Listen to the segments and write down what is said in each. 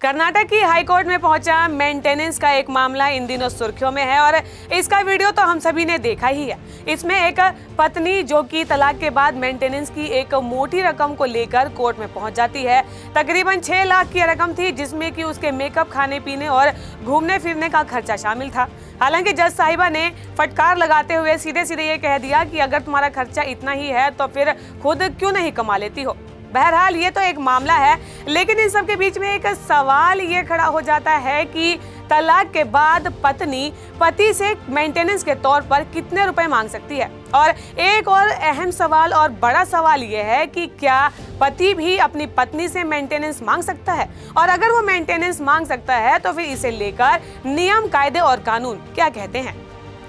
कर्नाटक की high court में पहुंचा मेंटेनेंस का एक मामला इन दिनों सुर्खियों में है और इसका वीडियो तो हम सभी ने देखा ही है। इसमें एक पत्नी जो कि तलाक के बाद मेंटेनेंस की एक मोटी रकम को लेकर कोर्ट में पहुंच जाती है। तकरीबन 6 लाख की रकम थी, जिसमें कि उसके मेकअप, खाने पीने और घूमने फिरने का खर्चा शामिल था। हालांकि जज साहिबा ने फटकार लगाते हुए सीधे सीधे ये कह दिया कि अगर तुम्हारा खर्चा इतना ही है तो फिर खुद क्यों नहीं कमा लेती हो। बहरहाल ये तो एक मामला है, लेकिन इन सब के बीच में एक सवाल ये खड़ा हो जाता है कि तलाक के बाद पत्नी पति से मेंटेनेंस के तौर पर कितने रुपए मांग सकती है। और एक और अहम सवाल और बड़ा सवाल ये है कि क्या पति भी अपनी पत्नी से मेंटेनेंस मांग सकता है, और अगर वो मेंटेनेंस मांग सकता है तो फिर इसे लेकर नियम, कायदे और कानून क्या कहते हैं।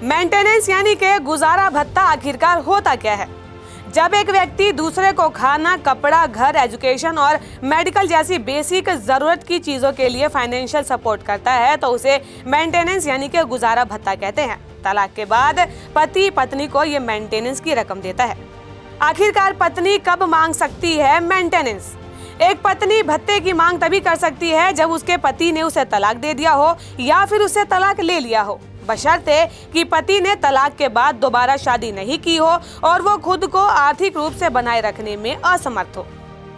मेंटेनेंस यानी कि गुजारा भत्ता आखिरकार होता क्या है। जब एक व्यक्ति दूसरे को खाना, कपड़ा, घर, एजुकेशन और मेडिकल जैसी बेसिक जरूरत की चीजों के लिए फाइनेंशियल सपोर्ट करता है तो उसे मेंटेनेंस यानी कि गुजारा भत्ता कहते हैं। तलाक के बाद पति पत्नी को ये मेंटेनेंस की रकम देता है। आखिरकार पत्नी कब मांग सकती है मेंटेनेंस? एक पत्नी भत्ते की मांग तभी कर सकती है जब उसके पति ने उसे तलाक दे दिया हो या फिर उससे तलाक ले लिया हो, बशर्ते कि पति ने तलाक के बाद दोबारा शादी नहीं की हो और वो खुद को आर्थिक रूप से बनाए रखने में असमर्थ हो।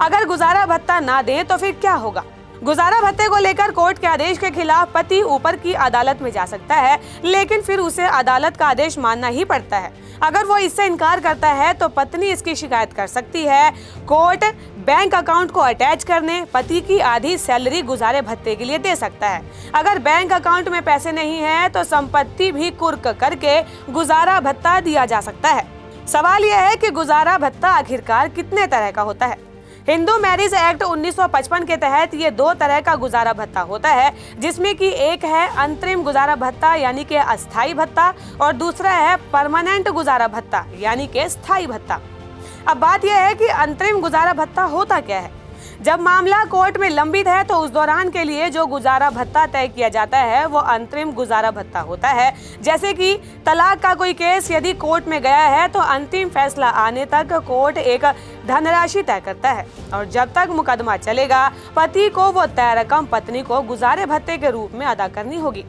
अगर गुजारा भत्ता ना दे तो फिर क्या होगा? गुजारा भत्ते को लेकर कोर्ट के आदेश के खिलाफ पति ऊपर की अदालत में जा सकता है, लेकिन फिर उसे अदालत का आदेश मानना ही पड़ता है। अगर वो इससे इनकार करता है तो पत्नी इसकी शिकायत कर सकती है। कोर्ट बैंक अकाउंट को अटैच करने पति की आधी सैलरी गुजारे भत्ते के लिए दे सकता है। अगर बैंक अकाउंट में पैसे नहीं है तो संपत्ति भी कुर्क करके गुजारा भत्ता दिया जा सकता है। सवाल यह है कि गुजारा भत्ता आखिरकार कितने तरह का होता है। हिंदू मैरिज एक्ट 1955 के तहत ये 2 तरह का गुजारा भत्ता होता है, जिसमें कि एक है अंतरिम गुजारा भत्ता यानी कि अस्थाई भत्ता और दूसरा है परमानेंट गुजारा भत्ता यानी कि स्थायी भत्ता। अब बात यह है कि अंतरिम गुजारा भत्ता होता क्या है। जब मामला कोर्ट में लंबित है तो उस दौरान के लिए जो गुजारा भत्ता तय किया जाता है वो अंतरिम गुजारा भत्ता होता है। जैसे कि तलाक का कोई केस यदि कोर्ट में गया है तो अंतिम फैसला आने तक कोर्ट एक धनराशि तय करता है और जब तक मुकदमा चलेगा पति को वो तय रकम पत्नी को गुजारे भत्ते के रूप में अदा करनी होगी।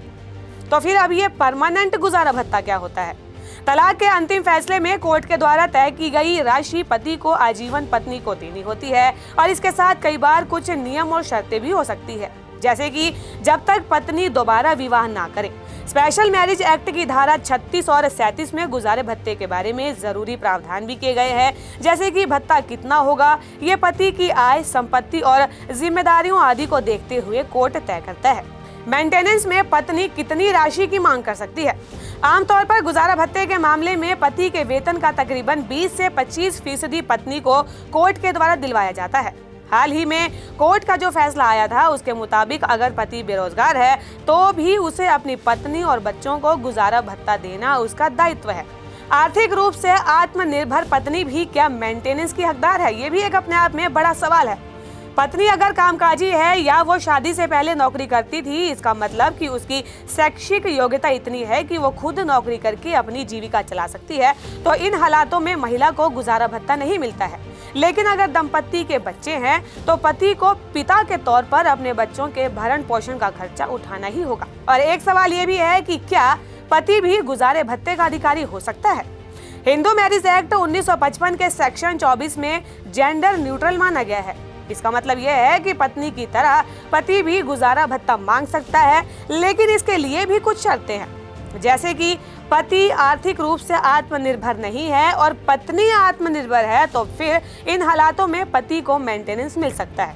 तो फिर अब ये परमानेंट गुजारा भत्ता क्या होता है? तलाक के अंतिम फैसले में कोर्ट के द्वारा तय की गई राशि पति को आजीवन पत्नी को देनी होती है और इसके साथ कई बार कुछ नियम और शर्तें भी हो सकती है, जैसे कि जब तक पत्नी दोबारा विवाह ना करे। स्पेशल मैरिज एक्ट की धारा 36 और 37 में गुजारे भत्ते के बारे में जरूरी प्रावधान भी किए गए हैं, जैसे कि भत्ता कितना होगा ये पति की आय, संपत्ति और जिम्मेदारियों आदि को देखते हुए कोर्ट तय करता है। मेंटेनेंस में पत्नी कितनी राशि की मांग कर सकती है? आमतौर पर गुजारा भत्ते के मामले में पति के वेतन का तकरीबन 20 से 25% पत्नी को कोर्ट के द्वारा दिलवाया जाता है। हाल ही में कोर्ट का जो फैसला आया था उसके मुताबिक अगर पति बेरोजगार है तो भी उसे अपनी पत्नी और बच्चों को गुजारा भत्ता देना उसका दायित्व है। आर्थिक रूप से आत्मनिर्भर पत्नी भी क्या मेंटेनेंस की हकदार है? ये भी एक अपने आप में बड़ा सवाल है। पत्नी अगर कामकाजी है या वो शादी से पहले नौकरी करती थी, इसका मतलब कि उसकी शैक्षिक योग्यता इतनी है कि वो खुद नौकरी करके अपनी जीविका चला सकती है, तो इन हालातों में महिला को गुजारा भत्ता नहीं मिलता है। लेकिन अगर दंपत्ति के बच्चे हैं तो पति को पिता के तौर पर अपने बच्चों के भरण पोषण का खर्चा उठाना ही होगा। और एक सवाल ये भी है कि क्या पति भी गुजारे भत्ते का अधिकारी हो सकता है? हिंदू मैरिज एक्ट 1955 के सेक्शन 24 में जेंडर न्यूट्रल माना गया है। इसका मतलब यह है कि पत्नी की तरह पति भी गुजारा भत्ता मांग सकता है, लेकिन इसके लिए भी कुछ शर्तें हैं, जैसे कि पति आर्थिक रूप से आत्मनिर्भर नहीं है और पत्नी आत्मनिर्भर है तो फिर इन हालातों में पति को मेंटेनेंस मिल सकता है।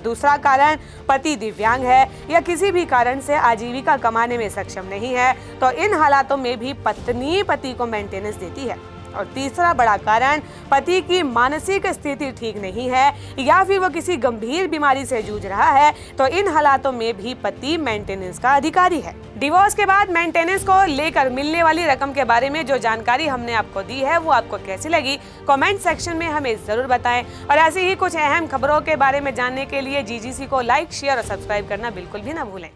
दूसरा कारण, पति दिव्यांग है या किसी भी कारण से आजीविका कमाने में सक्षम नहीं है, तो इन हालातों में भी पत्नी पति को मेंटेनेंस देती है। और तीसरा बड़ा कारण, पति की मानसिक स्थिति ठीक नहीं है या फिर वो किसी गंभीर बीमारी से जूझ रहा है, तो इन हालातों में भी पति मेंटेनेंस का अधिकारी है। डिवोर्स के बाद मेंटेनेंस को लेकर मिलने वाली रकम के बारे में जो जानकारी हमने आपको दी है वो आपको कैसी लगी, कमेंट सेक्शन में हमें जरूर बताएं। और ऐसी ही कुछ अहम खबरों के बारे में जानने के लिए GGC को लाइक, शेयर और सब्सक्राइब करना बिल्कुल भी ना भूलें।